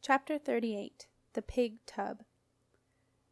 Chapter 38. The Pig Tub.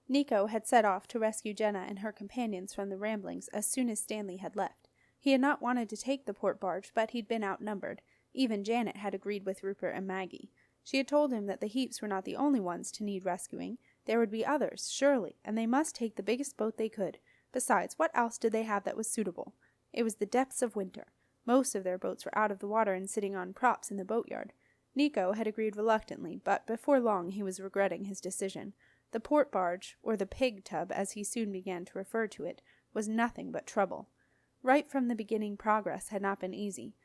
Nico had set off to rescue Jenna and her companions from the Ramblings as soon as Stanley had left. He had not wanted to take the port barge, but he'd been outnumbered. Even Janet had agreed with Rupert and Maggie. She had told him that the Heaps were not the only ones to need rescuing. There would be others, surely, and they must take the biggest boat they could. Besides, what else did they have that was suitable? It was the depths of winter. Most of their boats were out of the water and sitting on props in the boatyard. Nico had agreed reluctantly, but before long he was regretting his decision. The port barge, or the pig tub as he soon began to refer to it, was nothing but trouble. Right from the beginning progress had not been easy.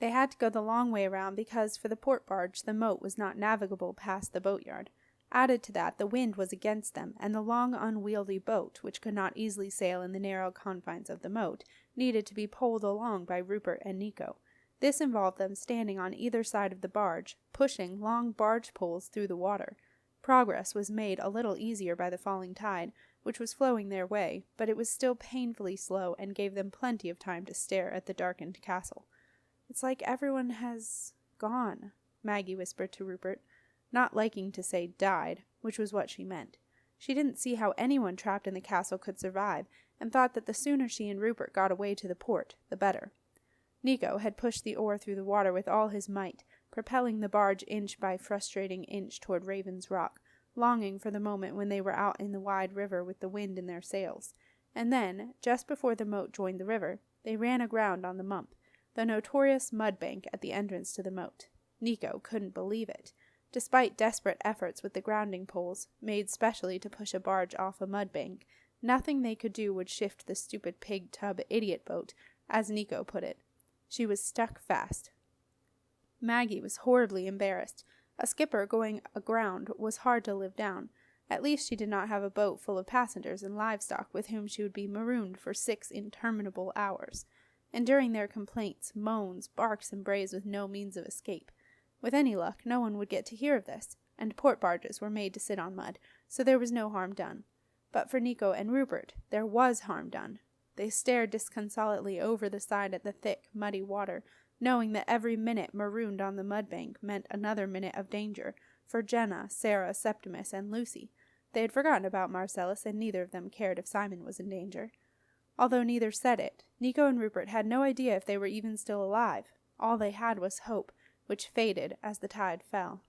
They had to go the long way around because for the port barge the moat was not navigable past the boatyard. Added to that, the wind was against them, and the long unwieldy boat, which could not easily sail in the narrow confines of the moat, needed to be poled along by Rupert and Nico. This involved them standing on either side of the barge, pushing long barge poles through the water. Progress was made a little easier by the falling tide, which was flowing their way, but it was still painfully slow and gave them plenty of time to stare at the darkened castle. "It's like everyone has gone," Maggie whispered to Rupert, not liking to say died, which was what she meant. She didn't see how anyone trapped in the castle could survive, and thought that the sooner she and Rupert got away to the port, the better. Nico had pushed the oar through the water with all his might, propelling the barge inch by frustrating inch toward Raven's Rock, longing for the moment when they were out in the wide river with the wind in their sails. And then, just before the moat joined the river, they ran aground on the Mump, the notorious mud bank at the entrance to the moat. Nico couldn't believe it. Despite desperate efforts with the grounding poles, made specially to push a barge off a mud bank, nothing they could do would shift the stupid pig tub idiot boat, as Nico put it. She was stuck fast. Maggie was horribly embarrassed. A skipper going aground was hard to live down. At least she did not have a boat full of passengers and livestock with whom she would be marooned for 6 interminable hours. Enduring their complaints, moans, barks, and brays with no means of escape. With any luck, no one would get to hear of this, and port barges were made to sit on mud, so there was no harm done. But for Nico and Rupert, there was harm done. They stared disconsolately over the side at the thick, muddy water, knowing that every minute marooned on the mud bank meant another minute of danger for Jenna, Sarah, Septimus, and Lucy. They had forgotten about Marcellus, and neither of them cared if Simon was in danger. Although neither said it, Nico and Rupert had no idea if they were even still alive. All they had was hope, which faded as the tide fell.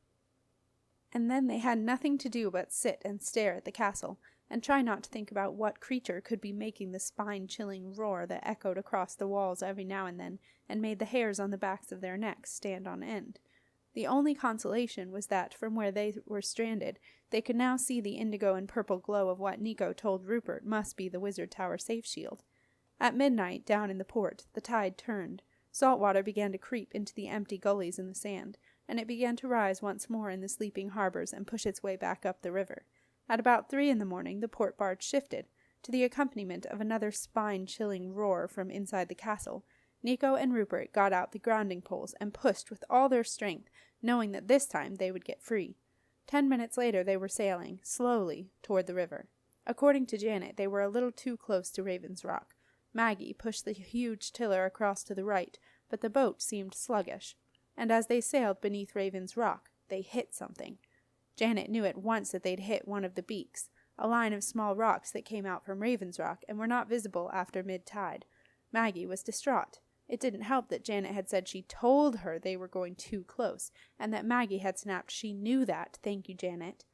And then they had nothing to do but sit and stare at the castle, and try not to think about what creature could be making the spine-chilling roar that echoed across the walls every now and then, and made the hairs on the backs of their necks stand on end. The only consolation was that, from where they were stranded, they could now see the indigo and purple glow of what Nico told Rupert must be the Wizard Tower safe shield. At midnight, down in the port, the tide turned. Salt water began to creep into the empty gullies in the sand, and it began to rise once more in the sleeping harbors and push its way back up the river. At about 3 in the morning, the port barge shifted, to the accompaniment of another spine-chilling roar from inside the castle. Nico and Rupert got out the grounding poles and pushed with all their strength, knowing that this time they would get free. 10 minutes later they were sailing, slowly, toward the river. According to Janet, they were a little too close to Raven's Rock. Maggie pushed the huge tiller across to the right, but the boat seemed sluggish, and as they sailed beneath Raven's Rock, they hit something. Janet knew at once that they'd hit one of the beaks, a line of small rocks that came out from Raven's Rock and were not visible after mid-tide. Maggie was distraught. It didn't help that Janet had said she told her they were going too close, and that Maggie had snapped she knew that, thank you, Janet.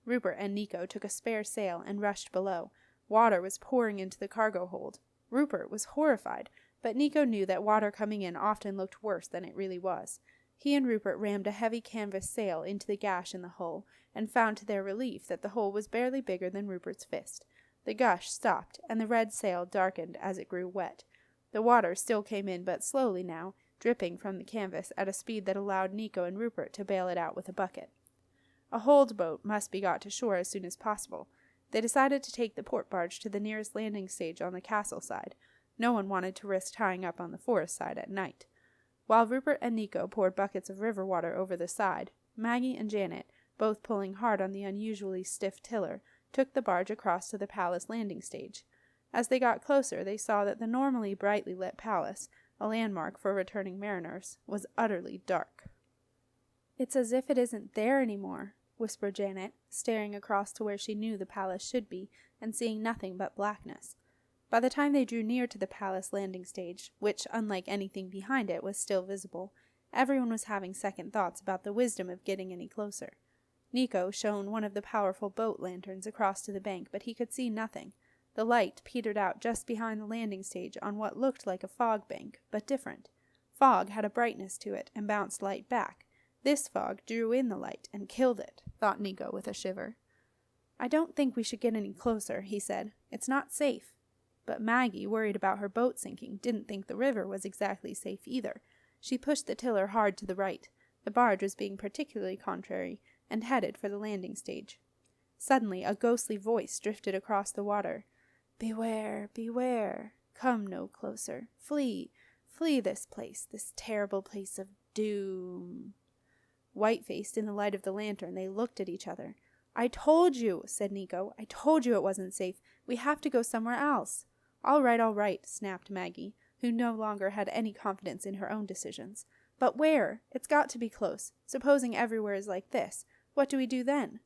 Rupert and Nico took a spare sail and rushed below. Water was pouring into the cargo hold. Rupert was horrified, but Nico knew that water coming in often looked worse than it really was. He and Rupert rammed a heavy canvas sail into the gash in the hull, and found to their relief that the hole was barely bigger than Rupert's fist. The gush stopped, and the red sail darkened as it grew wet. The water still came in but slowly now, dripping from the canvas at a speed that allowed Nico and Rupert to bail it out with a bucket. A hold boat must be got to shore as soon as possible. They decided to take the port barge to the nearest landing stage on the castle side. No one wanted to risk tying up on the forest side at night. While Rupert and Nico poured buckets of river water over the side, Maggie and Janet, both pulling hard on the unusually stiff tiller, took the barge across to the palace landing stage. As they got closer, they saw that the normally brightly lit palace, a landmark for returning mariners, was utterly dark. "It's as if it isn't there anymore," whispered Janet, staring across to where she knew the palace should be, and seeing nothing but blackness. By the time they drew near to the palace landing stage, which, unlike anything behind it, was still visible, everyone was having second thoughts about the wisdom of getting any closer. Nico shone one of the powerful boat lanterns across to the bank, but he could see nothing. The light petered out just behind the landing stage on what looked like a fog bank, but different. Fog had a brightness to it and bounced light back. This fog drew in the light and killed it, thought Nico with a shiver. "I don't think we should get any closer," he said. "It's not safe." But Maggie, worried about her boat sinking, didn't think the river was exactly safe either. She pushed the tiller hard to the right. The barge was being particularly contrary, and headed for the landing stage. Suddenly a ghostly voice drifted across the water. "Beware, beware. Come no closer. Flee, flee this place, this terrible place of doom." White-faced in the light of the lantern, they looked at each other. "I told you," said Nico. "I told you it wasn't safe. We have to go somewhere else." All right, snapped Maggie, who no longer had any confidence in her own decisions. "But where? It's got to be close. Supposing everywhere is like this, what do we do then?"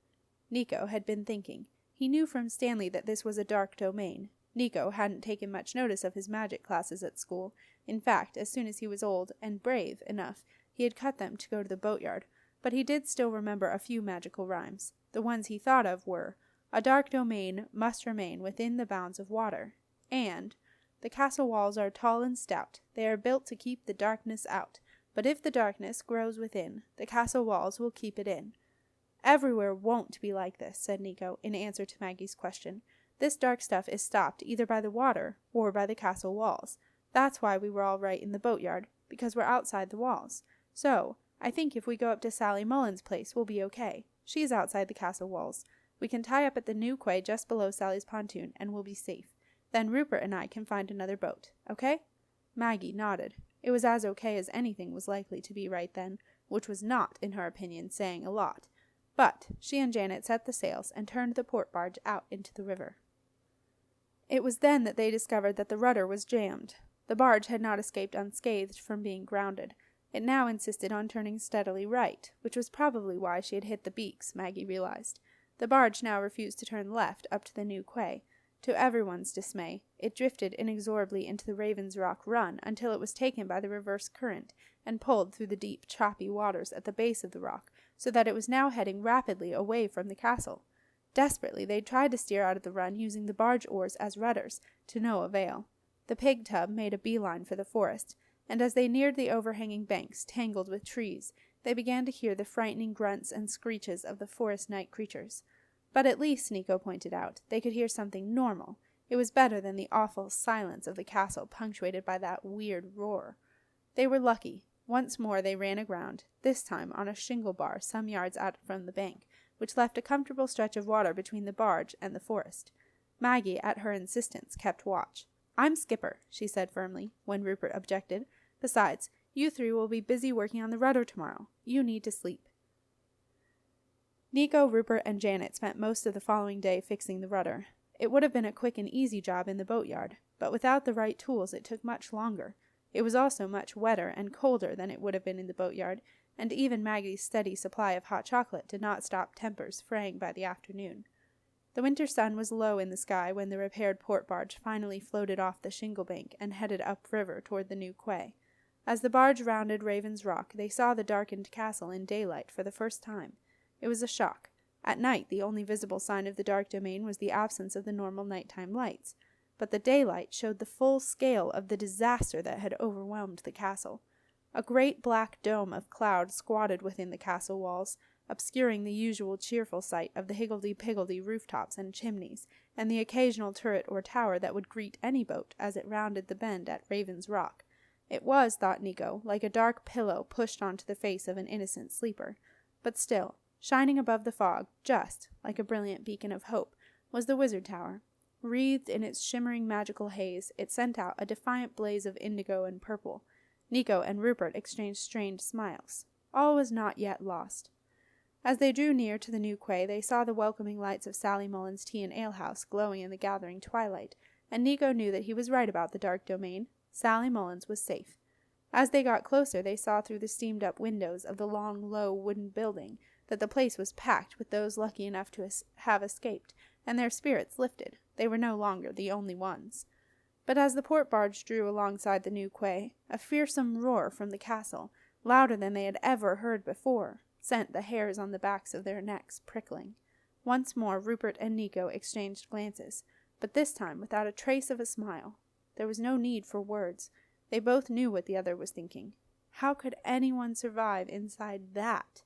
Nico had been thinking. He knew from Stanley that this was a dark domain. Nico hadn't taken much notice of his magic classes at school. In fact, as soon as he was old and brave enough, he had cut them to go to the boatyard, but he did still remember a few magical rhymes. The ones he thought of were, "A dark domain must remain within the bounds of water," and "The castle walls are tall and stout. They are built to keep the darkness out. But if the darkness grows within, the castle walls will keep it in." "Everywhere won't be like this," said Nico, in answer to Maggie's question. "This dark stuff is stopped either by the water or by the castle walls. That's why we were all right in the boatyard, because we're outside the walls. So, I think if we go up to Sally Mullen's place, we'll be okay. She's outside the castle walls. We can tie up at the new quay just below Sally's pontoon, and we'll be safe. Then Rupert and I can find another boat. Okay?" Maggie nodded. It was as okay as anything was likely to be right then, which was not, in her opinion, saying a lot. But she and Janet set the sails and turned the port barge out into the river. It was then that they discovered that the rudder was jammed. The barge had not escaped unscathed from being grounded. It now insisted on turning steadily right, which was probably why she had hit the beaks, Maggie realized. The barge now refused to turn left up to the new quay. To everyone's dismay, it drifted inexorably into the Raven's Rock Run until it was taken by the reverse current and pulled through the deep, choppy waters at the base of the rock, so that it was now heading rapidly away from the castle. Desperately, they tried to steer out of the run using the barge oars as rudders, to no avail. The pig tub made a beeline for the forest, and as they neared the overhanging banks, tangled with trees, they began to hear the frightening grunts and screeches of the forest night creatures. But at least, Nico pointed out, they could hear something normal. It was better than the awful silence of the castle, punctuated by that weird roar. They were lucky. Once more they ran aground, this time on a shingle bar some yards out from the bank, which left a comfortable stretch of water between the barge and the forest. Maggie, at her insistence, kept watch. "I'm skipper," she said firmly, when Rupert objected. "Besides, you three will be busy working on the rudder tomorrow. You need to sleep." Nico, Rupert, and Janet spent most of the following day fixing the rudder. It would have been a quick and easy job in the boatyard, but without the right tools it took much longer. It was also much wetter and colder than it would have been in the boatyard, and even Maggie's steady supply of hot chocolate did not stop tempers fraying by the afternoon. The winter sun was low in the sky when the repaired port barge finally floated off the shingle bank and headed upriver toward the new quay. As the barge rounded Raven's Rock, they saw the darkened castle in daylight for the first time. It was a shock. At night, the only visible sign of the dark domain was the absence of the normal nighttime lights. But the daylight showed the full scale of the disaster that had overwhelmed the castle. A great black dome of cloud squatted within the castle walls, obscuring the usual cheerful sight of the higgledy-piggledy rooftops and chimneys, and the occasional turret or tower that would greet any boat as it rounded the bend at Raven's Rock. It was, thought Nico, like a dark pillow pushed onto the face of an innocent sleeper. But still, shining above the fog, just like a brilliant beacon of hope, was the Wizard Tower. Wreathed in its shimmering magical haze, it sent out a defiant blaze of indigo and purple. Nico and Rupert exchanged strained smiles. All was not yet lost. As they drew near to the new quay, they saw the welcoming lights of Sally Mullen's tea and alehouse glowing in the gathering twilight, and Nico knew that he was right about the dark domain. Sally Mullen's was safe. As they got closer, they saw through the steamed-up windows of the long, low wooden building that the place was packed with those lucky enough to have escaped, and their spirits lifted. They were no longer the only ones. But as the port barge drew alongside the new quay, a fearsome roar from the castle, louder than they had ever heard before, sent the hairs on the backs of their necks prickling. Once more Rupert and Nico exchanged glances, but this time without a trace of a smile. There was no need for words. They both knew what the other was thinking. How could anyone survive inside that?